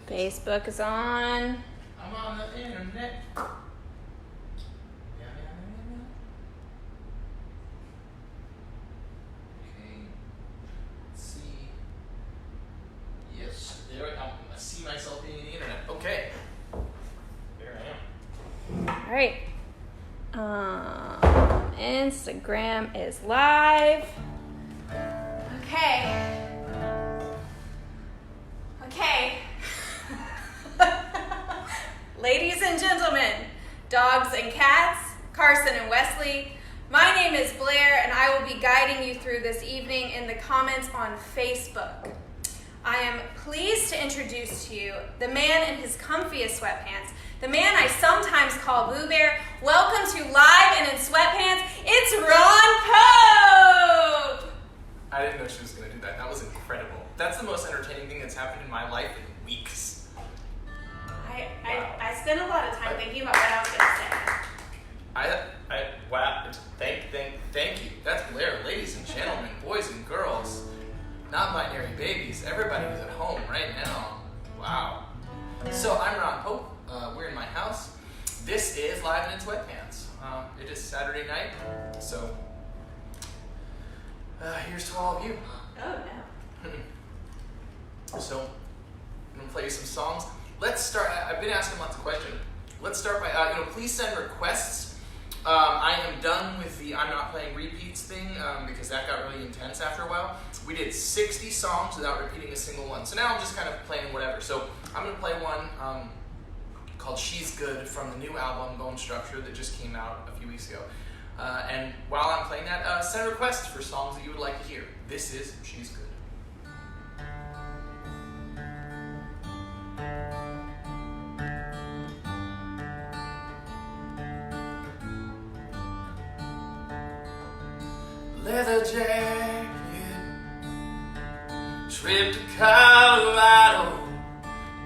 Facebook is on. I'm on the internet. Okay. Let's see. Yes, there I see myself being in the internet. Okay. There I am. All right. Instagram is live. Okay. Ladies and gentlemen, dogs and cats, Carson and Wesley, my name is Blair and I will be guiding you through this evening in the comments on Facebook. I am pleased to introduce to you the man in his comfiest sweatpants, the man I sometimes call Boo Bear. Welcome to Live and in Sweatpants, it's Ron Pope! I didn't know she was going to do that. That was incredible. That's the most entertaining thing that's happened in my life in weeks. I spent a lot of time thinking about what I was going to say. Wow. Thank you. That's Blair, ladies and gentlemen, boys and girls, non-binary babies, everybody who's at home right now. Wow. So I'm Ron Pope. We're in my house. This is Live and in Sweatpants. It is Saturday night, so here's to all of you. Oh, no. So I'm going to play you some songs. Let's start. I've been asking lots of questions. Let's start by, please send requests. I am done with the I'm not playing repeats thing because that got really intense after a while. We did 60 songs without repeating a single one. So now I'm just kind of playing whatever. So I'm going to play one called She's Good from the new album Bone Structure that just came out a few weeks ago. And while I'm playing that, send requests for songs that you would like to hear. This is She's Good. Leather jacket, trip to Colorado,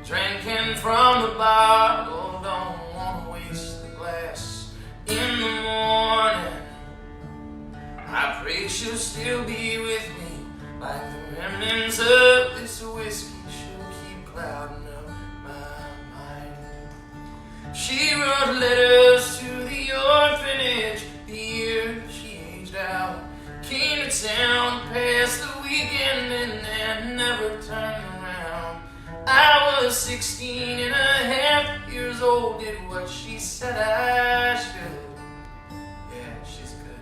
drinking from the bottle, don't want to waste the glass. In the morning, I pray she'll still be with me, like the remnants of this whiskey, she'll keep clouding up my mind. She wrote letters to the orphanage the year she aged out. Came to town past the weekend and then never turned around. I was 16 and a half years old, did what she said I should. Yeah, she's good.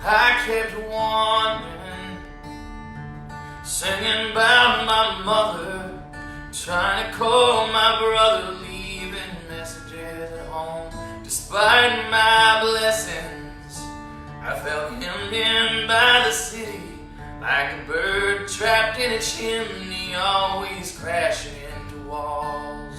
I kept wandering, singing about my mother, trying to call my brother, leaving messages at home. Despite my blessings, I felt hemmed in by the city, like a bird trapped in a chimney, always crashing into walls.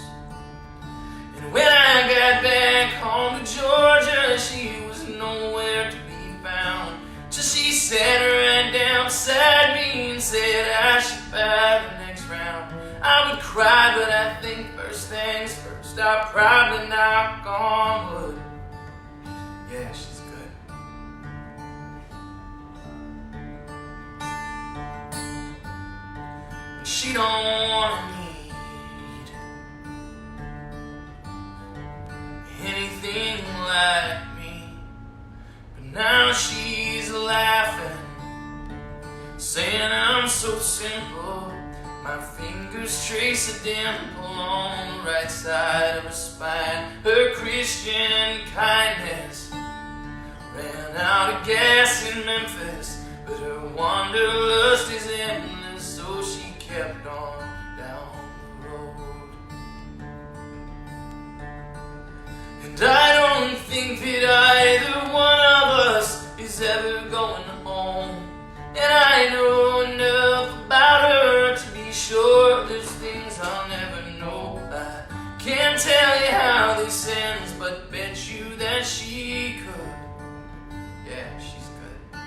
And when I got back home to Georgia, she was nowhere to be found, till she sat right down beside me and said I should buy the next round. I would cry, but I think first things first, I'll probably knock on wood. Yeah, she's good. But she don't want to need anything like me. But now she's laughing, saying I'm so simple. My fingers trace a dimple on the right side of her spine. Her Christian kindness ran out of gas in Memphis, but her wanderlust is endless, so she kept on down the road. And I don't think that either one of us is ever going home. And I know enough about her to be sure there's things I'll never know. I can't tell you how this ends, but bet you that she could. Yeah, she's good.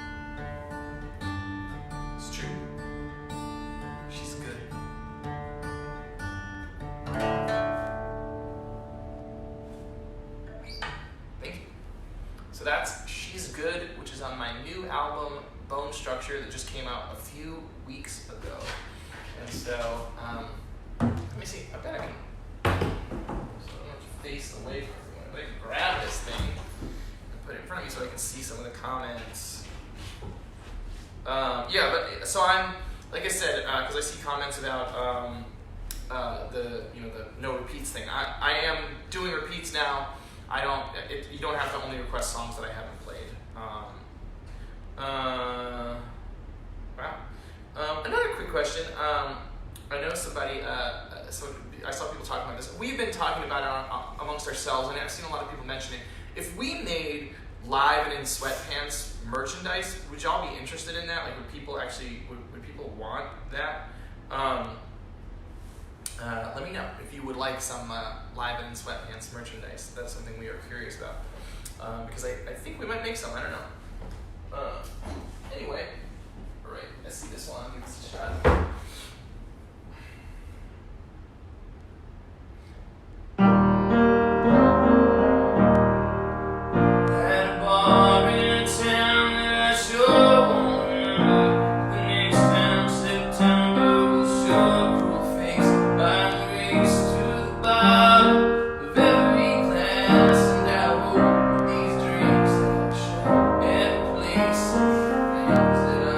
came out a few weeks ago. And so, let me see. I bet I can. So I don't have to face away from everyone. I can grab this thing and put it in front of me so I can see some of the comments. Yeah, but so I'm, like I said, because I see comments about the no repeats thing. I am doing repeats now. You don't have to only request songs that I haven't played. Wow. Another quick question. I know somebody, I saw people talking about this. We've been talking about it amongst ourselves, and I've seen a lot of people mention it. If we made Live and in Sweatpants merchandise, would y'all be interested in that? Like, would people want that? Let me know if you would like some Live and in Sweatpants merchandise. That's something we are curious about. Because I think we might make some, I don't know. Anyway, all right, let's see this one, give this a shot. That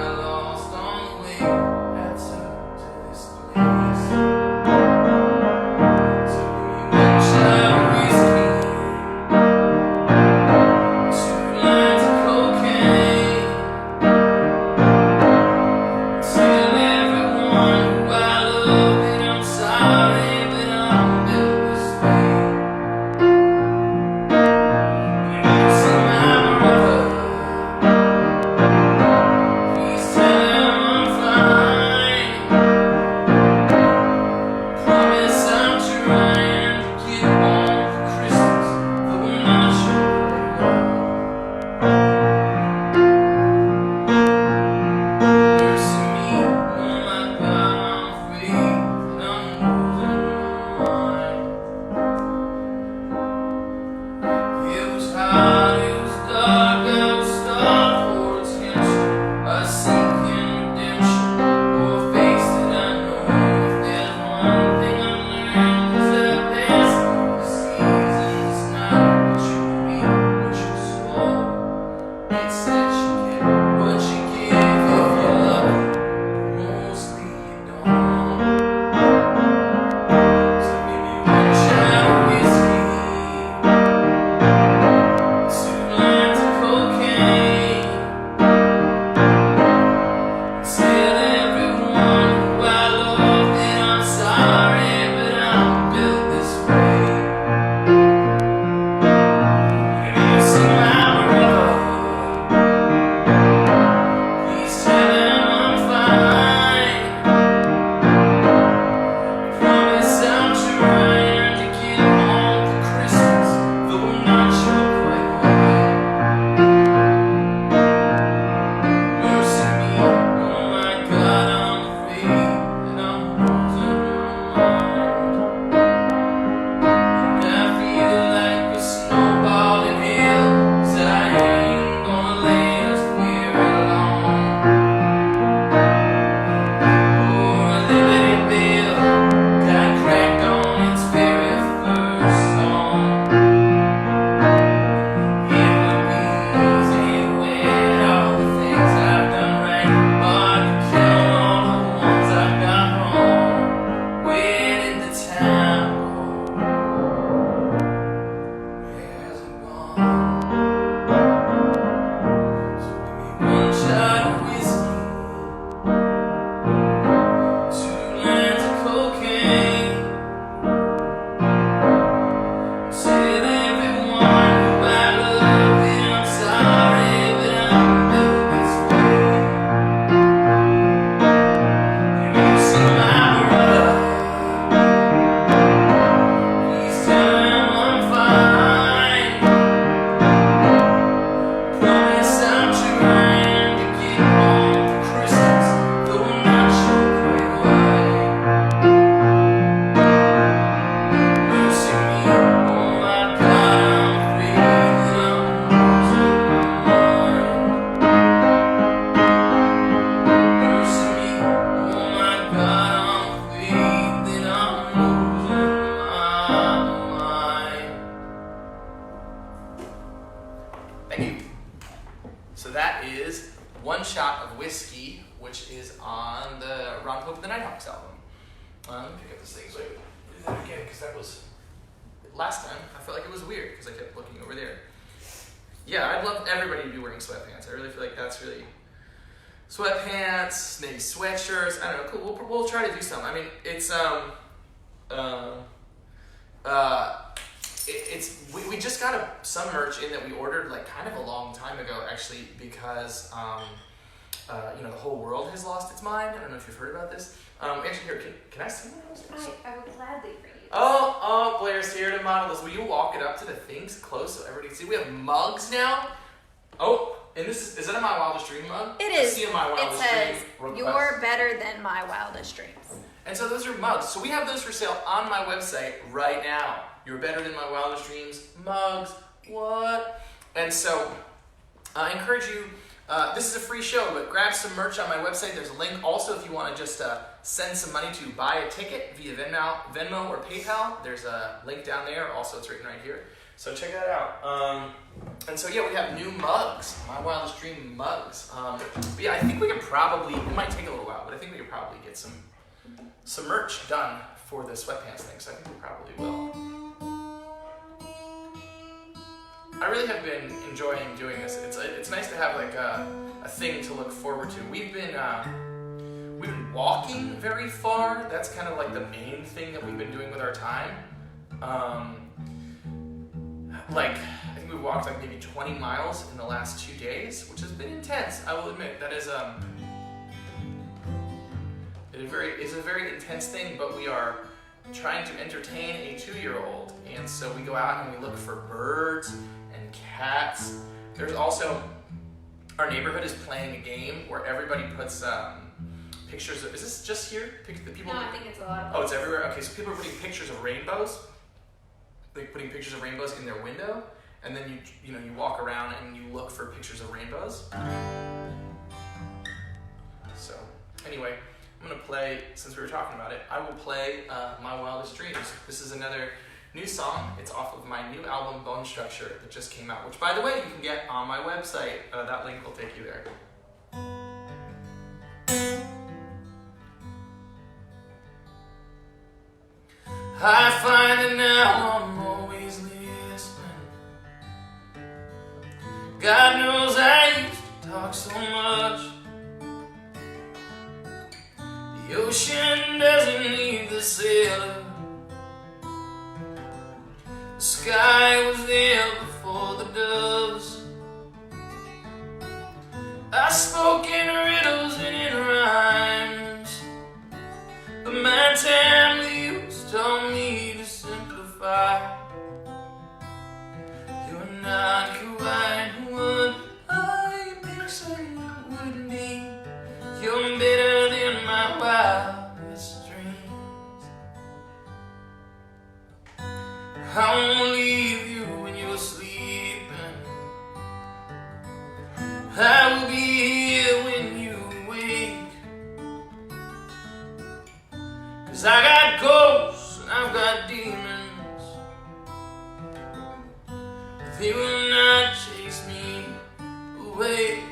Whiskey, which is on the Ron Pope and the Nighthawks album. Let me pick up this thing so I can do that again, because that was, last time, I felt like it was weird, because I kept looking over there. Yeah, I'd love everybody to be wearing sweatpants. I really feel like that's really, sweatpants, maybe sweatshirts, I don't know, cool, we'll try to do something. I mean, we just got some merch in that we ordered like kind of a long time ago, actually, because the whole world has lost its mind. I don't know if you've heard about this. Actually, here, can I see one of those? I would gladly bring you. Oh, Blair's here to model this. Will you walk it up to the things close so everybody can see? We have mugs now. Oh, and this is that a My Wildest Dream mug? It is. I see a My Wildest Dream request. It says, "You're better than my wildest dreams." And so those are mugs. So we have those for sale on my website right now. You're better than my wildest dreams. Mugs. What? And so I encourage you, this is a free show, but grab some merch on my website. There's a link. Also, if you want to just send some money to buy a ticket via Venmo or PayPal, there's a link down there. Also, it's written right here. So check that out. And so, yeah, we have new mugs, My Wildest Dream mugs. But yeah, I think we could probably, it might take a little while, but I think we could probably get some merch done for the sweatpants thing, so I think we probably will. I really have been enjoying doing this. It's nice to have like a thing to look forward to. We've been walking very far. That's kind of like the main thing that we've been doing with our time. I think we walked like maybe 20 miles in the last 2 days, which has been intense. I will admit that is it's a very intense thing, but we are trying to entertain a 2-year-old, and so we go out and we look for birds and cats. There's also, our neighborhood is playing a game where everybody puts pictures of, is this just here? The people? No, I think it's a lot of Oh, it's everywhere? Okay, so people are putting pictures of rainbows. They're putting pictures of rainbows in their window, and then you walk around and you look for pictures of rainbows. So, anyway, I'm gonna play, since we were talking about it, I will play My Wildest Dreams. This is another new song. It's off of my new album, Bone Structure, that just came out, which, by the way, you can get on my website. That link will take you there. I find that now I'm always listening. God knows I used to talk so much. The ocean doesn't need the sailor. The sky was there before the doves. I spoke in riddles and in rhymes, but my time with you taught me to simplify. You're not quite what I pictured you would be. You're better than my wildest dreams. I won't leave you when you're sleeping. I will be here when you wake. 'Cause I got ghosts and I've got demons. They will not chase me away.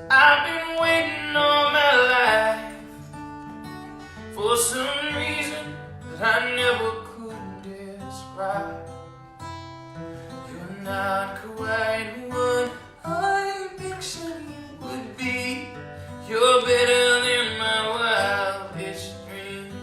I've been waiting all my life for some reason that I never could describe. You're not quite what I pictured you would be. You're better than my wildest dreams.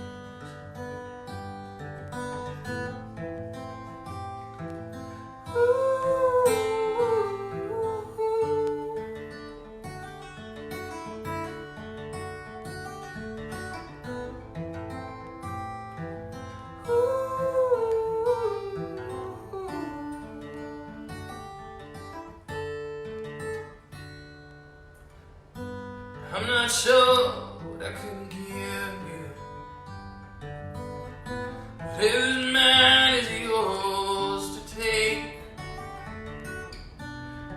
I'm not sure what I could give you, but every man is yours to take.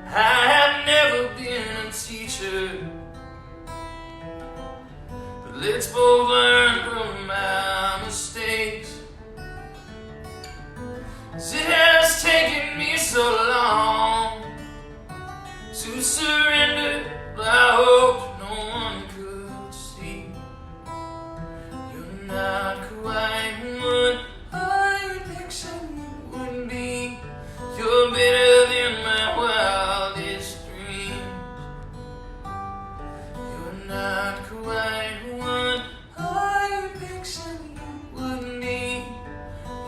I have never been a teacher, but let's both learn from my mistakes. 'Cause it has taken me so long to surrender not quite what I pictured you would be.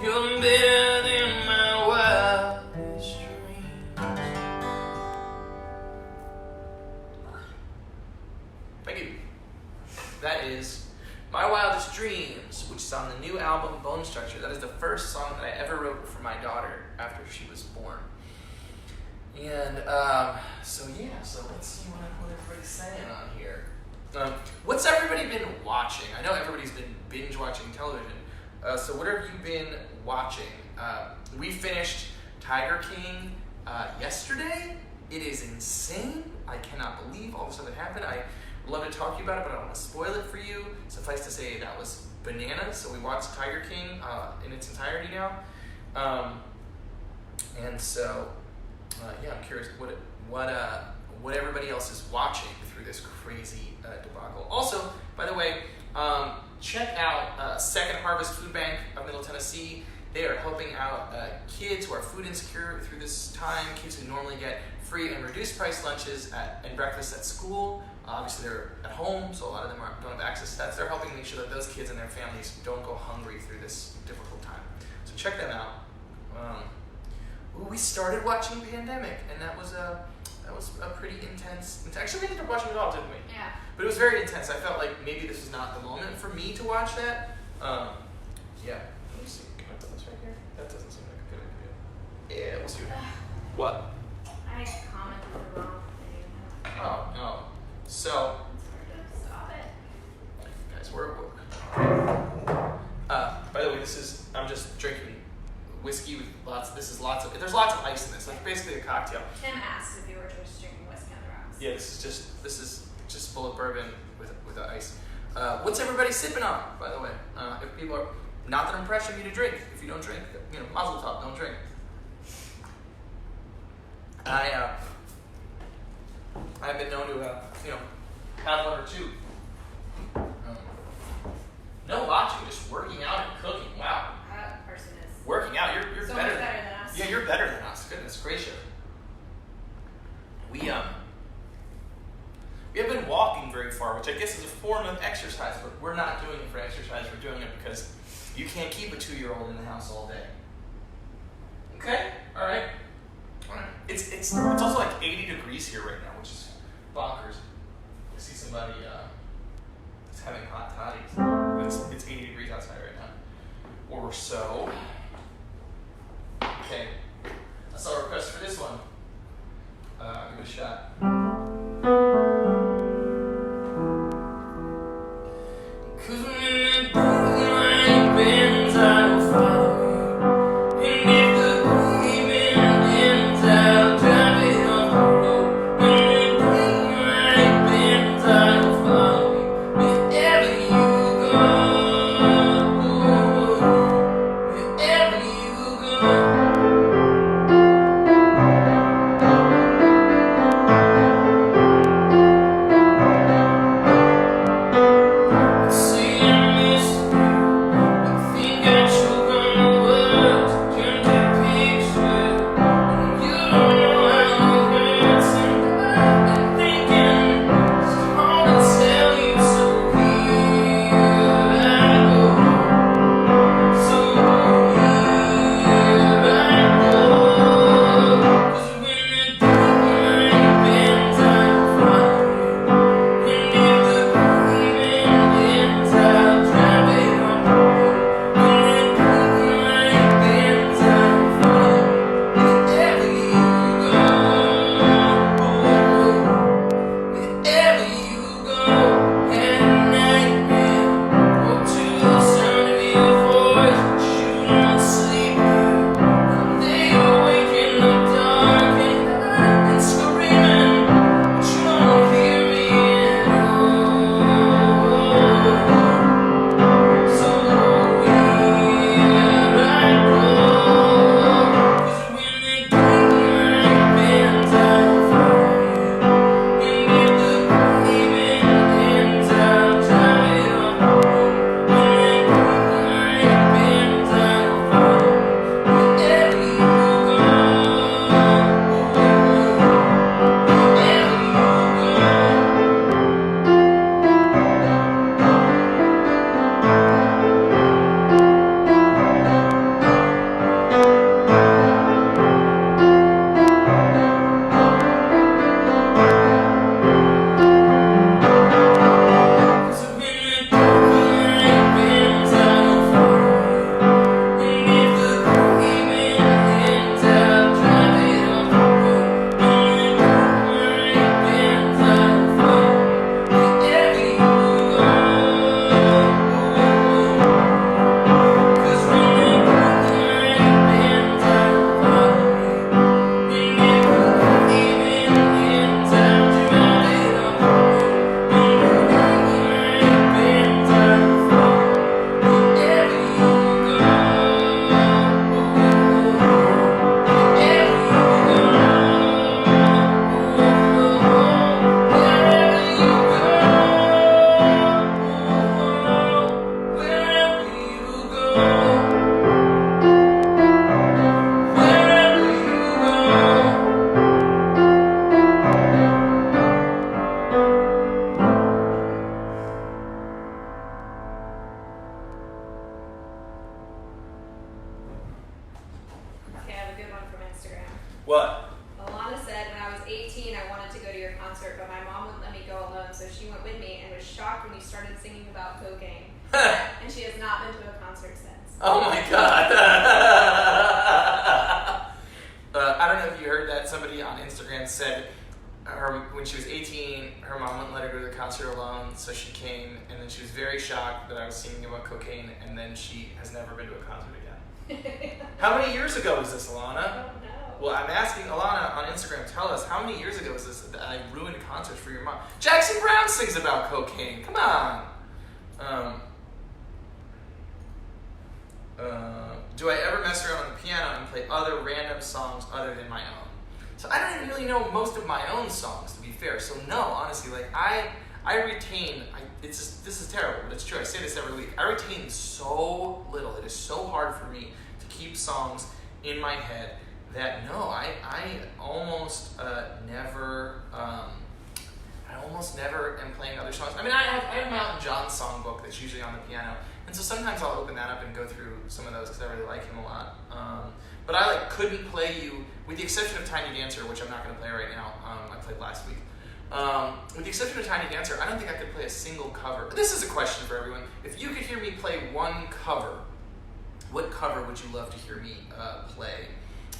You're better than my wildest dreams. Thank you. That is My Wildest Dreams, which is on the new album Bone Structure. That is the first song that I ever wrote for my daughter after she was born. And so let's see what everybody's saying on here. What's everybody been watching? I know everybody's been binge watching television. So what have you been watching? We finished Tiger King yesterday. It is insane. I cannot believe all the stuff that happened. I love to talk to you about it, but I don't want to spoil it for you. Suffice to say, that was bananas. So we watched Tiger King in its entirety now. And so, I'm curious what everybody else is watching through this crazy debacle. Also, by the way, check out Second Harvest Food Bank of Middle Tennessee. They are helping out kids who are food insecure through this time, kids who normally get free and reduced price lunches and breakfast at school. Obviously, they're at home, so a lot of them don't have access to that. So they're helping make sure that those kids and their families don't go hungry through this difficult time. So check them out. We started watching Pandemic, and that was a pretty intense. Actually, we ended up watching it all, didn't we? Yeah. But it was very intense. I felt like maybe this is not the moment for me to watch that. Yeah. Let me see. Can I put this right here? That doesn't seem like a good idea. Yeah, we'll see. What? I commented the wrong thing. Oh no. So. Stop it. Guys, we're by the way, I'm just drinking whiskey with there's lots of ice in this. Like basically a cocktail. Tim asked if you were just drinking whiskey on the rocks. Yeah, this is just bullet bourbon with the ice. What's everybody sipping on, by the way? If people are not that I'm pressuring you to drink. If you don't drink, mazel tov, don't drink. I've been known to have one or two. No watching, just working out and cooking. Wow. That person is Working out, you're so better much better than us. Yeah, you're better than us. Goodness gracious. We have been walking very far, which I guess is a form of exercise, but we're not doing it for exercise. We're doing it because you can't keep a 2-year-old in the house all day. Okay, all right. It's also like 80 degrees here right now, which is bonkers. I see somebody is having hot toddies. It's 80 degrees outside right now, or so. Okay, I saw a request for this one. Give it a shot. Cause when the daylight bends, I will follow you. And if the evening ends, I'll drive it off the road. When the daylight bends, I will follow you. Wherever you go, wherever you go. she went with me and was shocked when you started singing about cocaine. And she has not been to a concert since. Oh my God. I don't know if you heard that. Somebody on Instagram said when she was 18, her mom wouldn't let her go to the concert alone, so she came, and then she was very shocked that I was singing about cocaine, and then she has never been to a concert again. How many years ago was this, Alana? I don't know. Well, I'm asking Alana on Instagram, tell us, how many years ago was this that I ruined concerts for your mom? Jackson Brown sings about cocaine. Come on. Do I ever mess around on the piano and play other random songs other than my own? So I don't even really know most of my own songs, to be fair. So no, honestly, like I retain. This is terrible, but it's true. I say this every week. I retain so little. It is so hard for me to keep songs in my head that no, I almost never. I almost never am playing other songs. I mean, I have Mountain John's songbook that's usually on the piano, and so sometimes I'll open that up and go through some of those because I really like him a lot. But I couldn't play you, with the exception of Tiny Dancer, which I'm not going to play right now. I played last week. With the exception of Tiny Dancer, I don't think I could play a single cover. But this is a question for everyone. If you could hear me play one cover, what cover would you love to hear me play?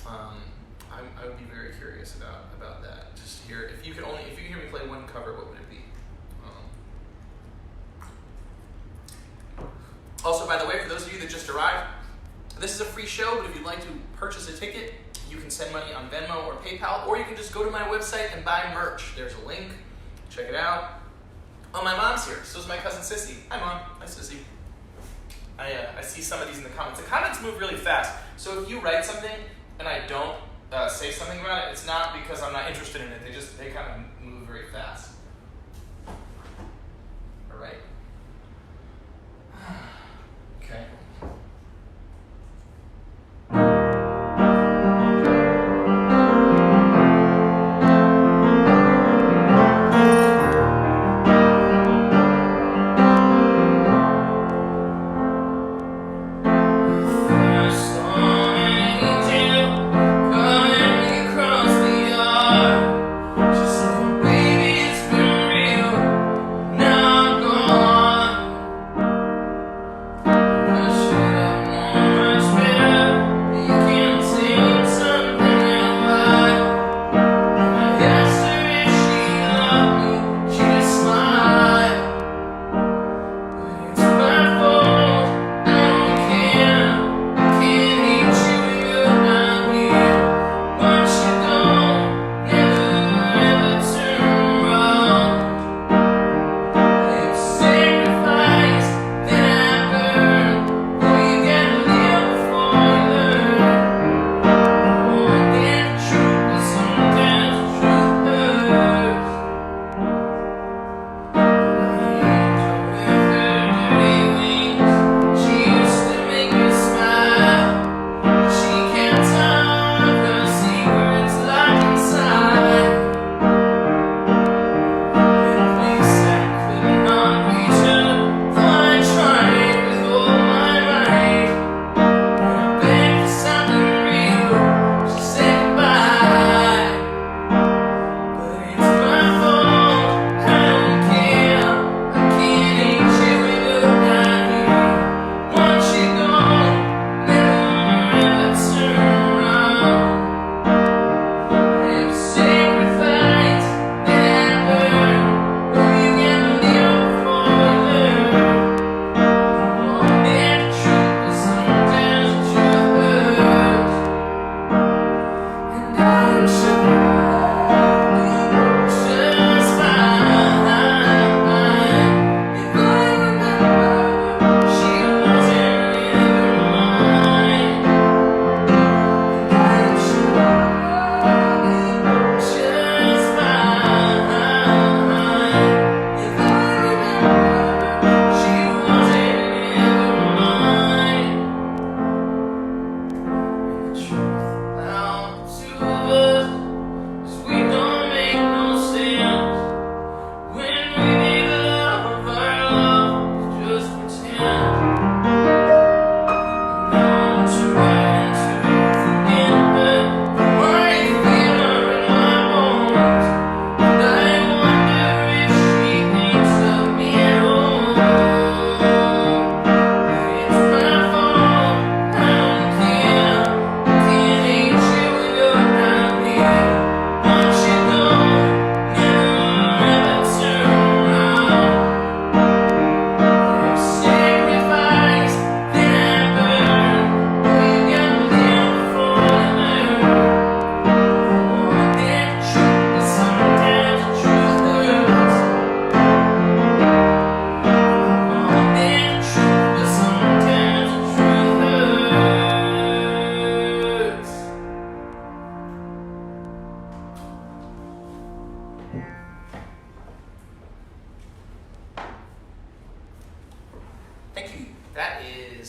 I would be very curious about that. Just to hear, if you could hear me play one cover, what would it be? Also, by the way, for those of you that just arrived, this is a free show, but if you'd like to purchase a ticket, you can send money on Venmo or PayPal, or you can just go to my website and buy merch. There's a link. Check it out. Oh, my mom's here. So is my cousin Sissy. Hi, Mom. Hi, Sissy. I see some of these in the comments. The comments move really fast. So if you write something and I don't say something about it, it's not because I'm not interested in it. They kind of move very fast. All right. Okay. It's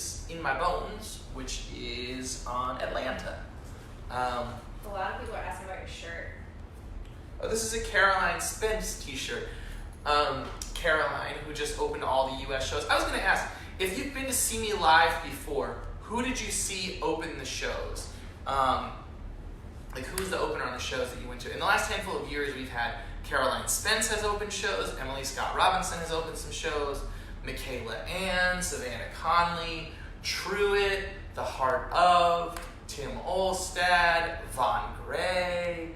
is In My Bones, which is on Atlanta. A lot of people are asking about your shirt. Oh, this is a Caroline Spence t-shirt. Caroline, who just opened all the US shows. I was going to ask, if you've been to see me live before, who did you see open the shows? Like, who's the opener on the shows that you went to? In the last handful of years, we've had Caroline Spence has opened shows, Emily Scott Robinson has opened some shows, Michaela Ann, Savannah Conley, Truett, The Heart Of, Tim Olstad, Von Gray,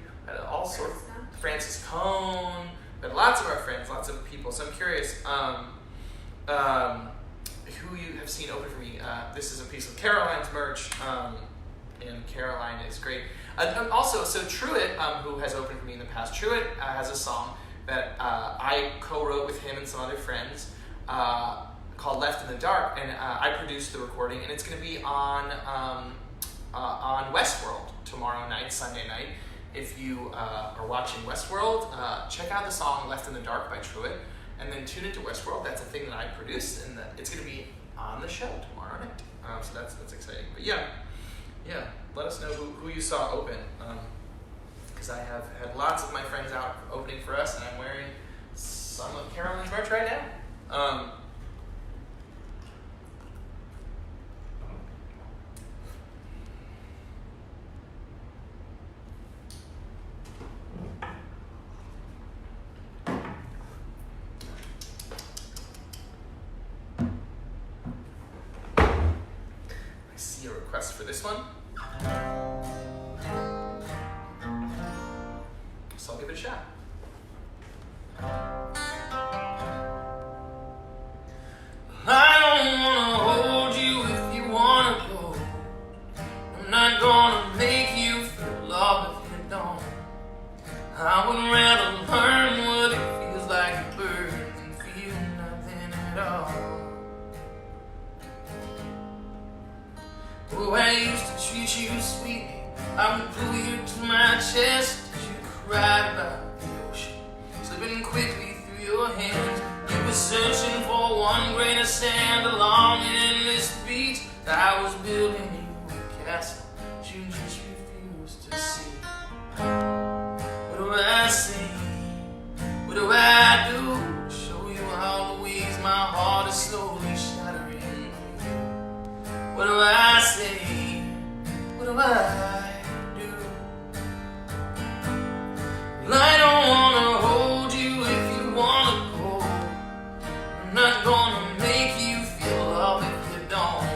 all sorts, Francis Cone, but lots of our friends, lots of people. So I'm curious who you have seen open for me. This is a piece of Caroline's merch, and Caroline is great. Also, so Truett, who has opened for me in the past, Truett has a song that I co-wrote with him and some other friends called Left in the Dark, and I produced the recording, and it's going to be on Westworld tomorrow night, Sunday night. If you are watching Westworld, check out the song Left in the Dark by Truett, and then tune into Westworld. That's a thing that I produced, and it's going to be on the show tomorrow night. So that's exciting. But yeah, let us know who you saw open, because I have had lots of my friends out opening for us, and I'm wearing some of Caroline's merch right now. I see a request for this one. So I'll give it a shot. I don't wanna hold you if you wanna go. I'm not gonna make you feel love if you don't. I would rather learn what it feels like to burn than feel nothing at all. Oh, I used to treat you sweetly. I would pull you to my chest as you cried about the ocean, slipping quickly through your hands. You were searching for one grain of sand along an endless beach. I was building you a castle you just refused to see. What do I say? What do I do? Show you all the ways my heart is slowly shattering. What do I say? What do I do? Well, I don't wanna hold you if you wanna go. I'm not gonna make you feel love if you don't.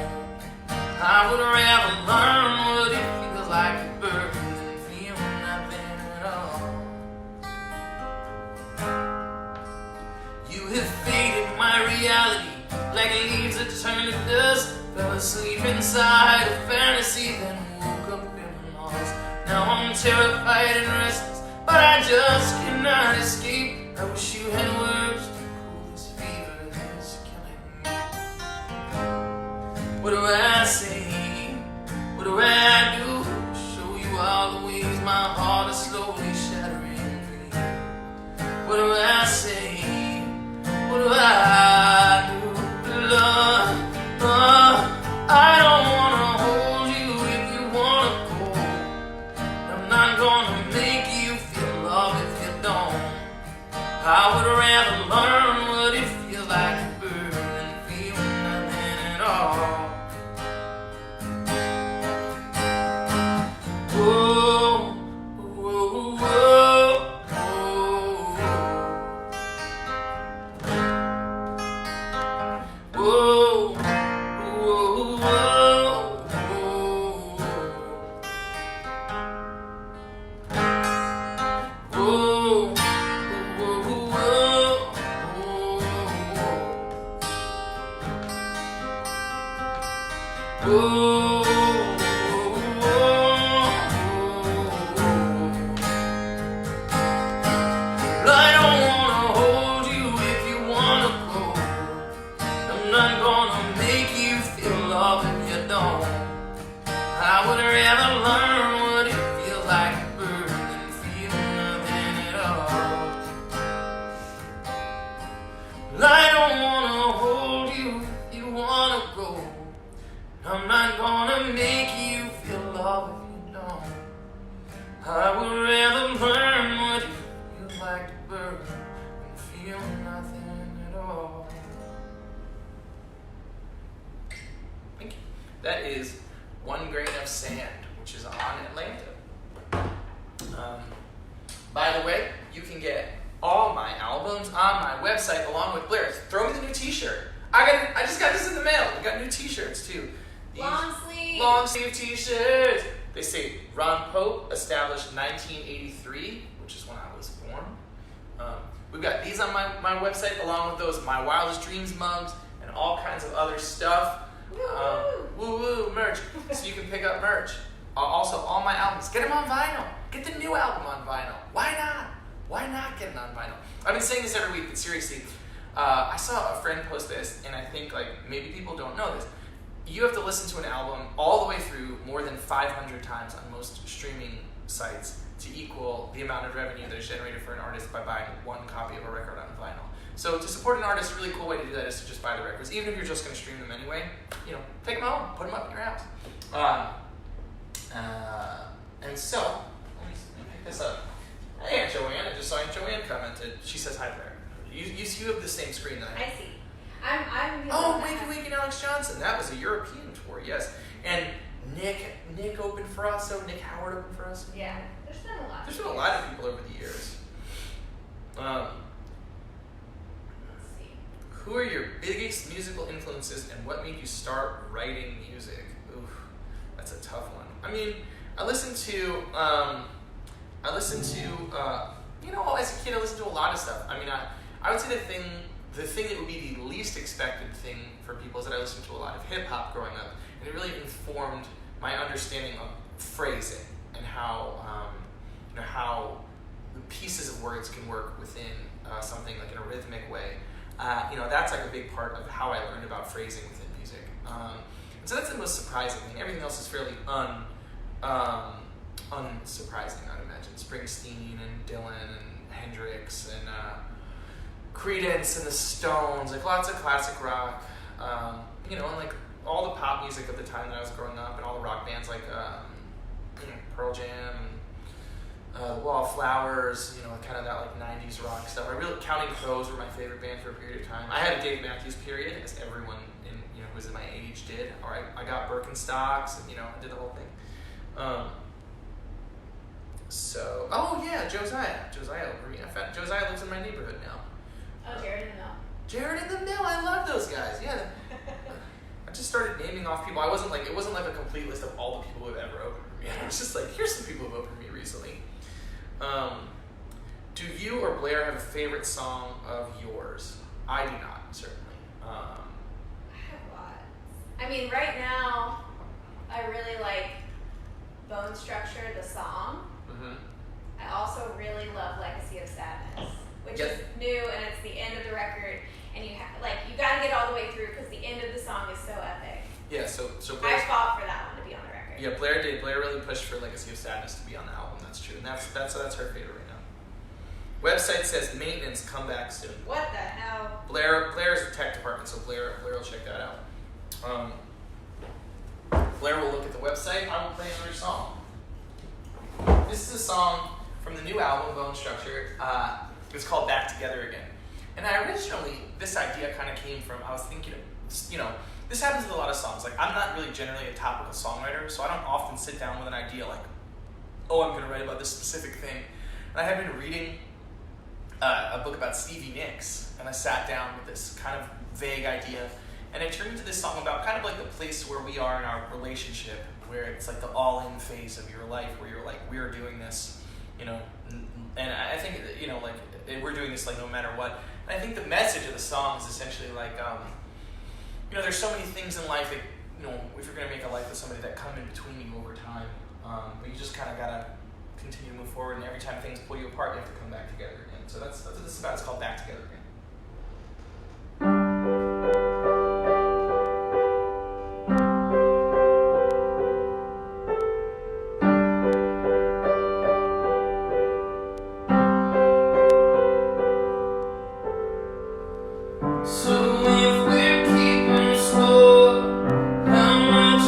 I would rather learn what it feels like to burn than feel nothing at all. You have faded my reality like leaves that turn to dust. Fell asleep inside a fantasy, then woke up in lost. Now I'm terrified and restless, but I just cannot escape. I wish you had words to cool this fever that's killing me. What do I say? What do I do? Show you all the ways my heart is slowly shattering free. What do I say? What do I do? Love. I don't wanna hold you if you wanna go. I'm not gonna make you feel love if you don't. I would rather learn what it feels like to burn than feel nothing at all. Whoa, whoa, whoa, whoa. Whoa. I don't wanna hold you if you wanna go. I'm not gonna make you feel love if you don't. I would rather learn what it feels like to burn than feel nothing at all. I don't wanna hold you if you wanna go. I'm not gonna make you feel love if you don't. I would rather burn what you like to burn and feel nothing at all. Thank you. That is One Grain of Sand, which is on Atlanta. By the way, you can get all my albums on my website along with Blair. Throw me the new t-shirt. I just got this in the mail. We got new t-shirts too. These long sleeve t-shirts. They say Ron Pope established 1983, which is when I was born. We've got these on my website along with those My Wildest Dreams mugs and all kinds of other stuff. Woo woo merch. So you can pick up merch. Also, all my albums. Get them on vinyl. Get the new album on vinyl. Why not? Why not get it on vinyl? I've been saying this every week, but seriously, I saw a friend post this, and I think like maybe people don't know this. You have to listen to an album all the way through more than 500 times on most streaming sites to equal the amount of revenue that is generated for an artist by buying one copy of a record on vinyl. So to support an artist, a really cool way to do that is to just buy the records. Even if you're just going to stream them anyway, take them home, put them up in your house. And so, let me pick this up. Hey, Aunt Joanne, I just saw Aunt Joanne commented. She says hi, Blair. You have the same screen that I have. I see. I'm Wakey Wakey and Alex Johnson. That was a European tour, yes. And Nick opened for us, so Nick Howard opened for us. Yeah, there's been a lot. There's been a lot of people over the years. Let's see. Who are your biggest musical influences and what made you start writing music? Oof, that's a tough one. I mean, I listened to, as a kid, I listened to a lot of stuff. I mean, I would say the thing that would be the least expected thing for people is that I listened to a lot of hip hop growing up, and it really informed my understanding of phrasing and how the pieces of words can work within something like in a rhythmic way. That's like a big part of how I learned about phrasing within music. And so that's the most surprising thing. Everything else is fairly unsurprising, I'd imagine. Springsteen and Dylan and Hendrix and Creedence and the Stones, like lots of classic rock, and like all the pop music of the time that I was growing up, and all the rock bands like Pearl Jam and the Wallflowers, kind of that like 90s rock stuff. Counting Crows were my favorite band for a period of time. I had a Dave Matthews period, as everyone who was in my age did. All right, I got Birkenstocks, and I did the whole thing. Josiah over me. Josiah lives in my neighborhood now. Oh, Jared and Mel. Jared and the Mill, I love those guys. Yeah. I just started naming off people. It wasn't like a complete list of all the people who have ever opened for me. It was just like, here's some people who have opened for me recently. Do you or Blair have a favorite song of yours? I do not, certainly. I have lots. I mean, right now, I really like Bone Structure, the song. Mm-hmm. I also really love Legacy of Sadness, which Yep. is new, and it's the end of the record, and you got to get all the way through because the end of the song is so epic. Yeah, so I fought for that one to be on the record. Yeah, Blair did. Blair really pushed for Legacy of Sadness to be on the album. That's true, and that's her favorite right now. Website says maintenance, come back soon. What the hell? Blair's the tech department, so Blair will check that out. Blair will look at the website. I will play another song. This is a song from the new album, Bone Structure. It's called Back Together Again. And this idea kind of came from, I was thinking, this happens with a lot of songs. Like, I'm not really generally a topical songwriter, so I don't often sit down with an idea like, oh, I'm going to write about this specific thing. And I had been reading a book about Stevie Nicks, and I sat down with this kind of vague idea, and it turned into this song about kind of like the place where we are in our relationship, where it's like the all-in phase of your life, where you're like, we're doing this, and I think, we're doing this like no matter what. And I think the message of the song is essentially like, there's so many things in life that, if you're going to make a life with somebody, that come in between you over time, but you just kind of got to continue to move forward, and every time things pull you apart, you have to come back together again. So that's what this is about. It's called Back Together Again. So if we're keeping score, how much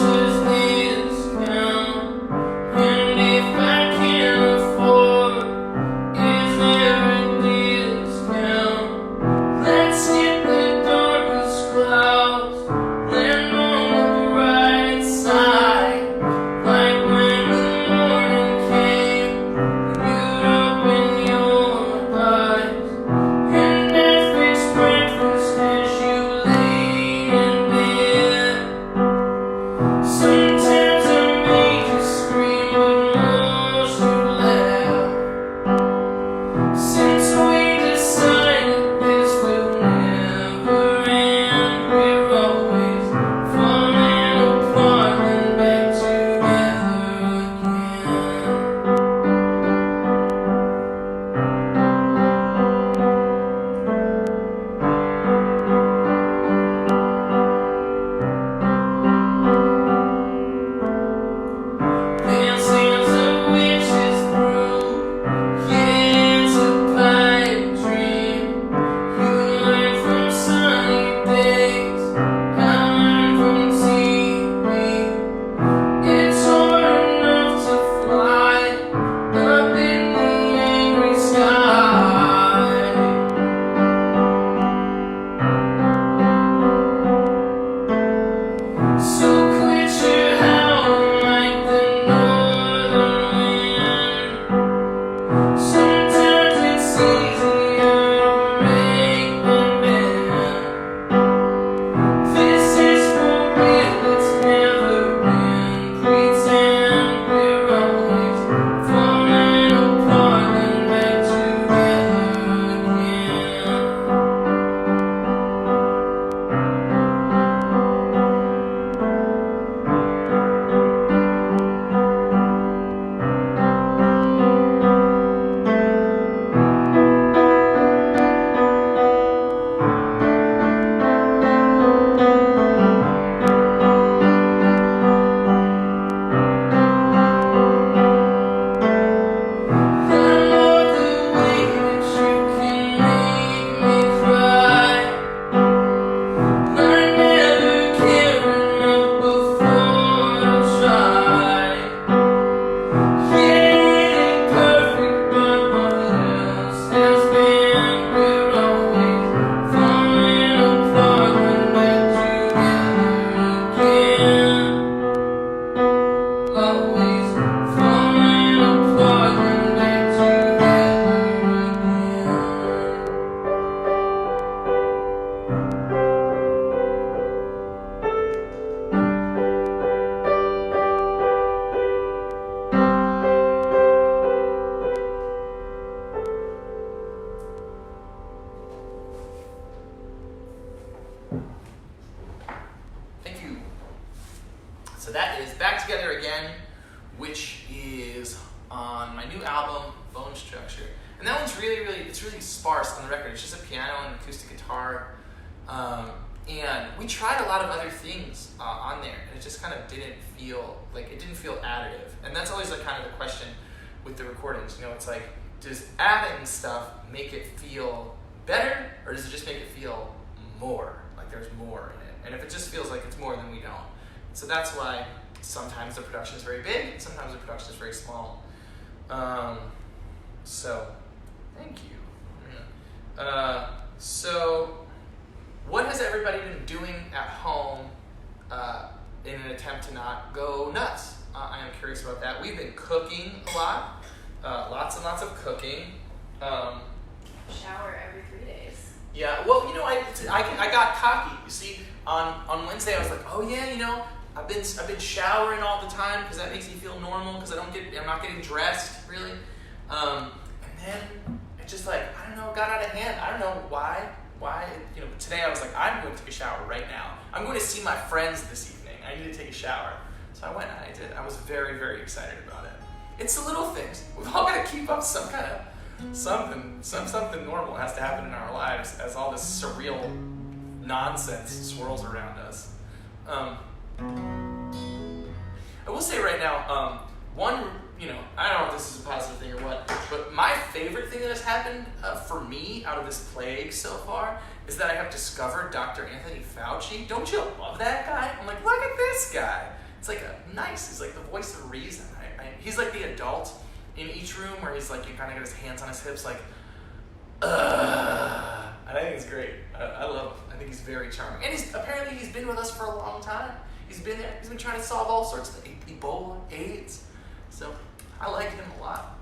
Thank you. So that is Back Together Again, which is on my new album, Bone Structure. And that one's it's really sparse on the record. It's just a piano and acoustic guitar. And we tried a lot of other things on there, and it just kind of didn't feel additive. And that's always like kind of the question with the recordings. You know, it's like, does adding stuff make it feel better, or does it just make it feel more? Like there's more in it. And if it just feels like it's more, then we don't. So that's why sometimes the production is very big, and sometimes the production is very small. So, thank you. So, what has everybody been doing at home in an attempt to not go nuts? I am curious about that. We've been cooking a lot, lots and lots of cooking. Shower every 3 days. Yeah, well, you know, I got cocky. You see, on Wednesday I was like, oh yeah, you know, I've been showering all the time because that makes me feel normal because I'm not getting dressed really. And then it just like, I don't know, got out of hand. I don't know why, you know, but today I was like, I'm going to take a shower right now. I'm going to see my friends this evening. I need to take a shower. So I went and I did. I was very, very excited about it. It's the little things. We've all got to keep up some kind of something normal has to happen in our lives as all this surreal nonsense swirls around us. I will say right now, you know, I don't know if this is a positive thing or what, but my favorite thing that has happened for me out of this plague so far is that I have discovered Dr. Anthony Fauci. Don't you love that guy? I'm like, look at this guy. It's like he's like the voice of reason. He's like the adult in each room where he's like, you kind of got his hands on his hips like, and I think it's great. I love him. I think he's very charming. And apparently he's been with us for a long time. He's been there. He's been trying to solve all sorts of Ebola, AIDS. So I like him a lot.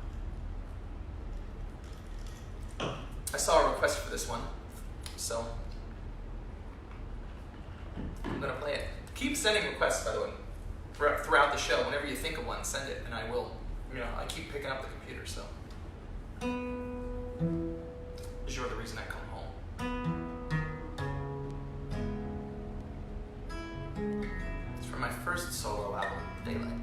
I saw a request for this one, so I'm gonna play it. Keep sending requests, by the way, throughout the show. Whenever you think of one, send it, and I will. You know, I keep picking up the computer, so. You're the reason I come home. It's from my first solo album, Daylight.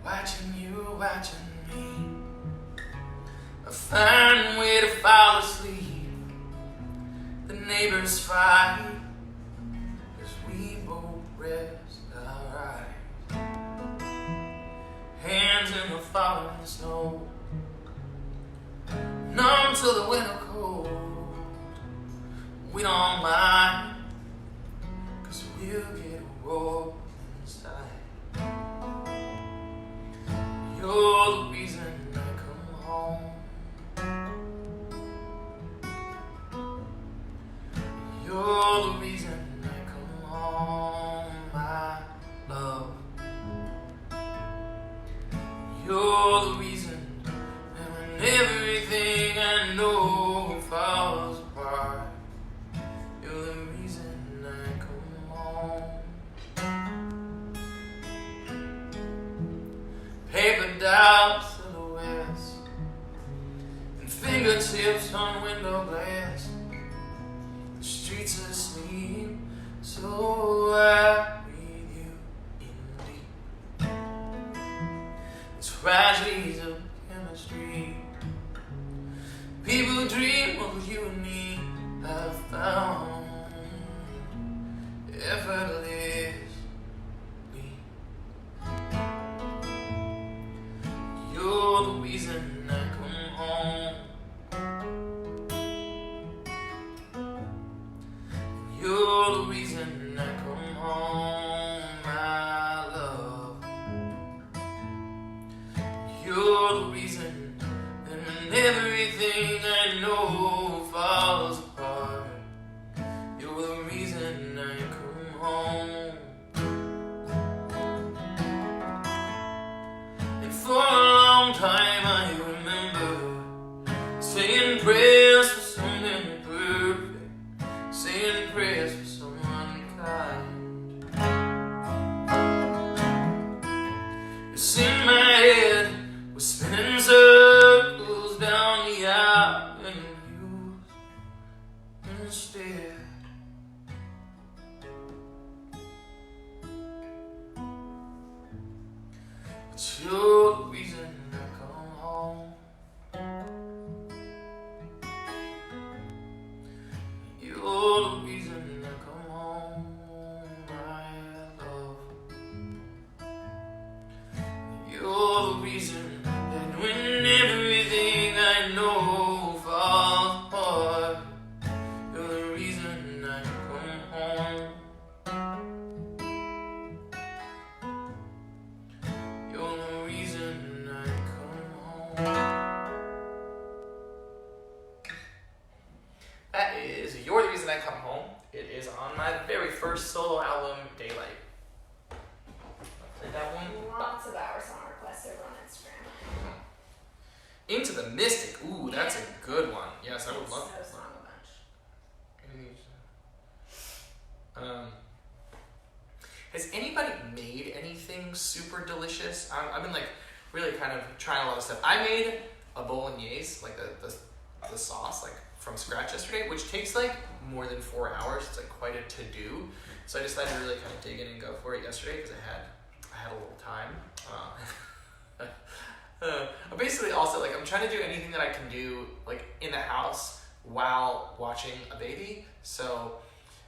Watching you, watching me, a fine way to fall asleep. The neighbors fight as we both rest our eyes. Hands in the falling snow, numb to the winter cold. We don't mind, 'cause we'll get warm inside. You're the reason I come home. You're the reason I come home, my love. You're the reason that when everything I know falls apart, you're the reason I come home. Paper doll silhouettes and fingertips on window glass. The streets are asleep, so I breathe you in deep. The tragedies of chemistry. People dream of you and me. I've found effortlessly. You're the reason I come home. You're the reason I come home, my love. You're the reason that when everything I know falls apart, you're the reason I come home. And for a long time I remember saying prayers for something perfect, saying prayers for someone kind. It's in my head, we're spinning circles down the domino falls apart. You're the reason I come home. You're the reason I come home. That is You're the Reason I Come Home. It is on my very first solo album, Daylight. I'll play that one. Lots of our song requests over on Instagram. Into the Mystic. Ooh, that's a good one. Yes, I would love So that. song a bunch. Has anybody made anything super delicious? I've been like really kind of trying a lot of stuff. I made a bolognese, like the sauce, like from scratch yesterday, which takes like more than 4 hours. It's like quite a to-do. So I decided to really kind of dig in and go for it yesterday because I had a little time. Basically also like I'm trying to do anything that I can do like in the house while watching a baby. So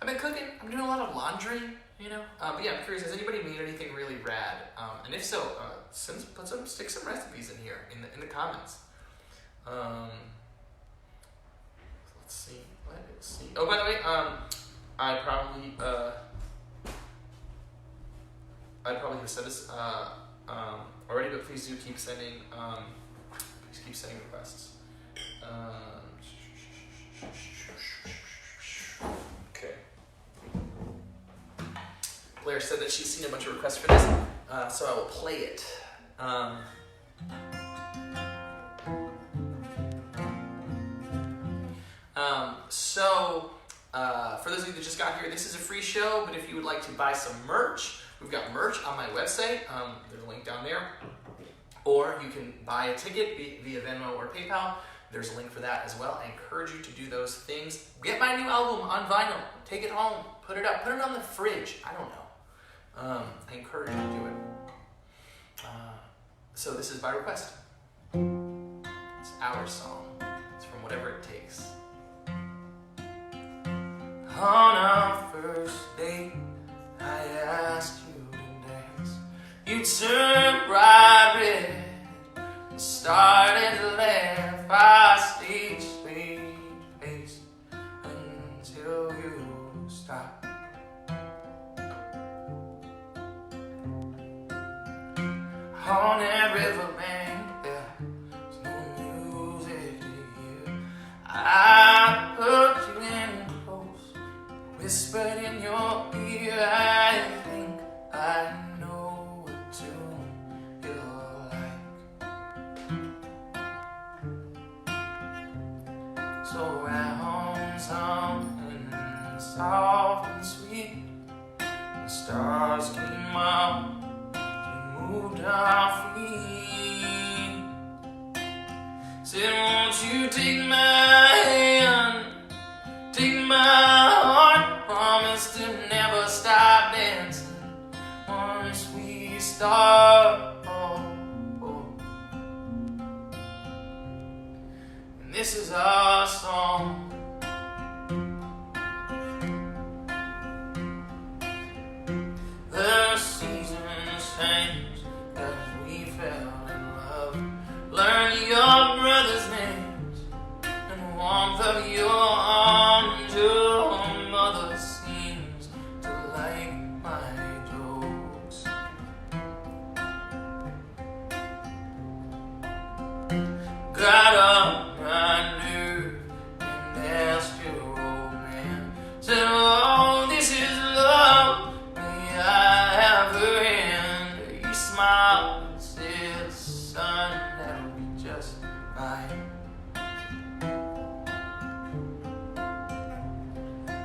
I've been cooking, I'm doing a lot of laundry, you know. But yeah, I'm curious, has anybody made anything really rad? And if so, stick some recipes in here in the comments. Let's see. Oh, by the way, I probably have said this already, but please do keep sending requests. Okay. Blair said that she's seen a bunch of requests for this, so I will play it. For those of you that just got here, this is a free show, but if you would like to buy some merch, we've got merch on my website. There's a link down there. Or you can buy a ticket via Venmo or PayPal. There's a link for that as well. I encourage you to do those things. Get my new album on vinyl. Take it home. Put it up. Put it on the fridge. I don't know. I encourage you to do it. So this is by request. It's our song. It's from Whatever It Takes. On our first date, I asked you to dance. You turned bright red and started to laugh. I stayed straight faced until you stopped. On that riverbank, there's no music to hear. I put you in close, whispered in your ear. I think I know what tune you like. So round something soft and sweet, the stars came out. Moved our feet. Said, won't you take my hand, take my heart, promise to never stop dancing once we start. And this is our song. The seasons change as we fell in love. Learn your brothers' names and the warmth of your arms. Your mother seems to like my jokes. Got up my nerve and asked your old man. Said, oh, this is love. I have her hand. He smiled and said, son, that'll be just fine.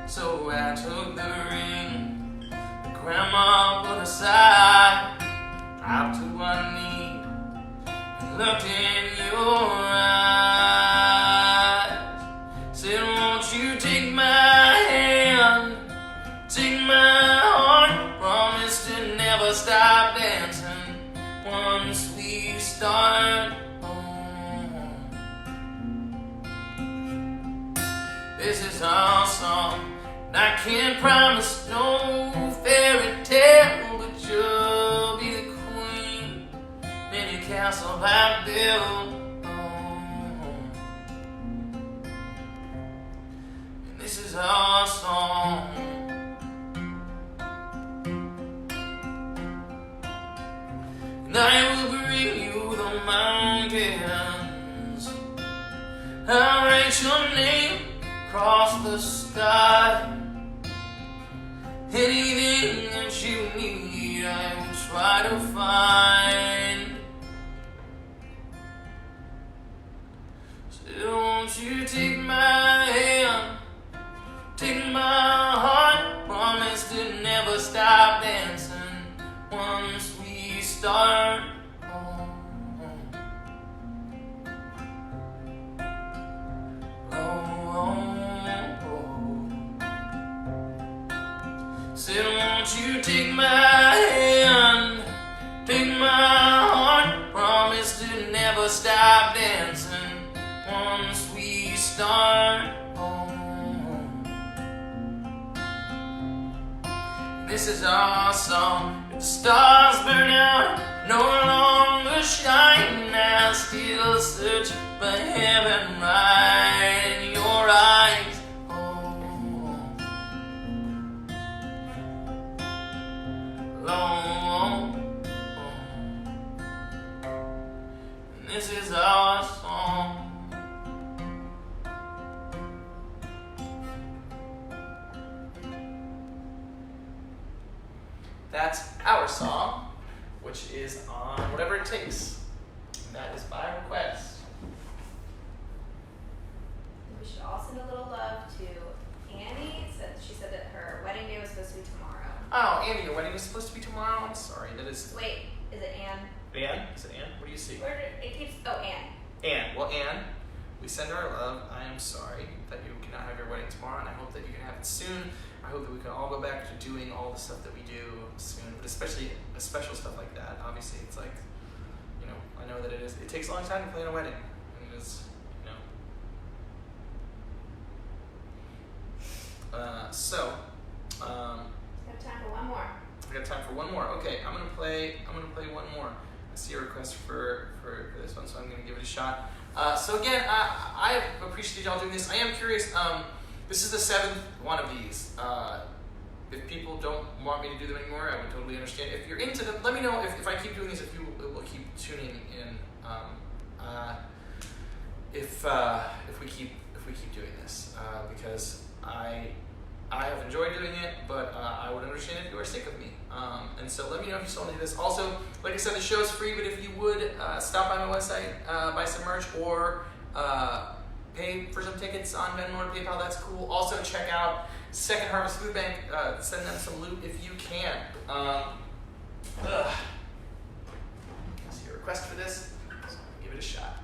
So I took the ring that Grandma put aside, dropped to one knee and looked in your eyes. Said, won't you take my hand, take my heart, promise to never stop dancing once we start. This is our song, and I can't promise no fairy tale, but you'll be the queen in your castle I built. I'll write your name across the sky. Anything that you need, I will try to find. So won't you take my hand, take my heart, promise to never stop dancing once we start. Said, won't you take my hand, take my heart, promise to never stop dancing once we start. This is our song. If the stars burn out, no longer shine, I still search for heaven right in your eyes. And this is our song. That's our song, which is on Whatever It Takes. And that is by request. We should all send a little love to Annie. She said that her wedding day was supposed to be tomorrow. Oh, Annie, your wedding is supposed to be tomorrow? I'm sorry. That is. Wait, is it Anne? Anne? Is it Anne? What do you see? It keeps. Oh, Anne. Anne. Well, Anne, we send her our love. I am sorry that you cannot have your wedding tomorrow, and I hope that you can have it soon. I hope that we can all go back to doing all the stuff that we do soon, but especially a special stuff like that. Obviously, it's like, you know, I know that it takes a long time to plan a wedding, and it is, you know. We have time for one more. We got time for one more. Okay, I'm gonna play one more. I see a request for this one, so I'm gonna give it a shot. So again, I appreciate y'all doing this. I am curious. This is the 7th one of these. If people don't want me to do them anymore, I would totally understand. If you're into them, let me know if I keep doing these. If you will keep tuning in. If we keep doing this, because I have enjoyed doing it, but I would understand if you are sick of me. And so let me know if you still want to do this. Also, like I said, the show is free, but if you would stop by my website, buy some merch, or pay for some tickets on Venmo or PayPal, that's cool. Also, check out Second Harvest Food Bank. Send them some loot if you can. I see a request for this, so give it a shot.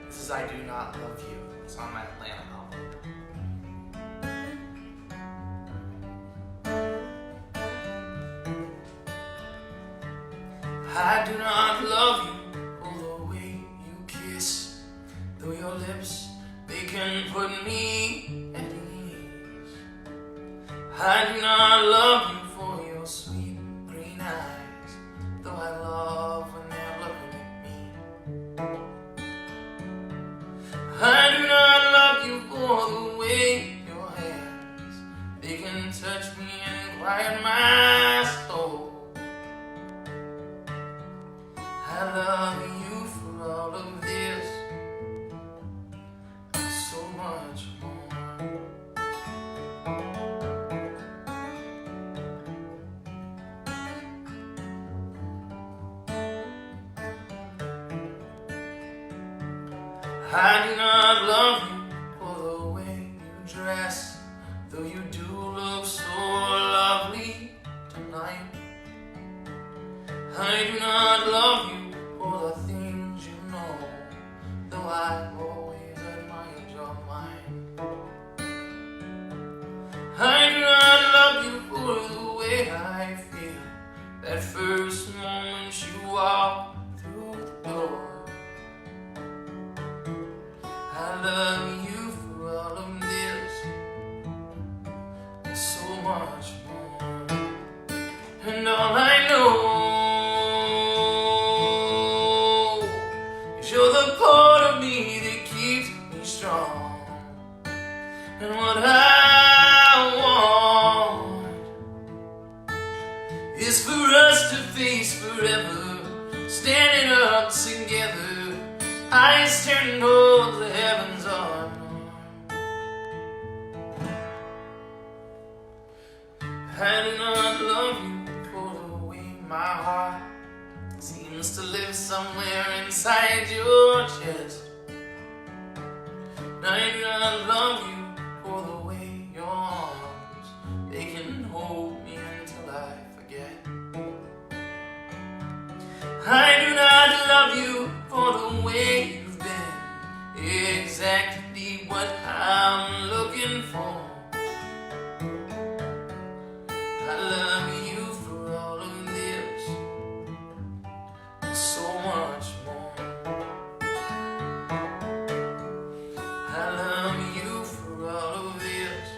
This is I Do Not Love You. It's on my Atlanta album. I do not love you for the way you kiss, though your lips, they can put me at ease. I do not love you for your sweet green eyes, though I love when they're looking at me. I do not love you for the way your hands, they can touch me and quiet my soul. I love you for all of this and so much more. I do not love you for the way you dress, though you do look so lovely tonight. I do not love you for the things you know, though I've always admired your mind. I do not love you for the way I feel that first moment you walk through the door. I love you for all of this and so much more. And all I know heart together, eyes turned towards the heavens unarmed. I do not love you for the way my heart seems to live somewhere inside your chest. I do not love you for the way your arms, they can hold me until I forget. I do not love you for the way you've been, exactly what I'm looking for. I love you for all of this, and so much more. I love you for all of this,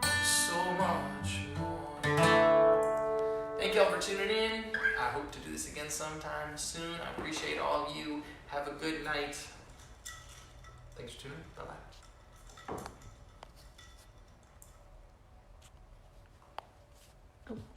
and so much more. Thank y'all for tuning in. I hope to do this again sometime soon. I appreciate all of you. Have a good night. Thanks for tuning in. Bye-bye.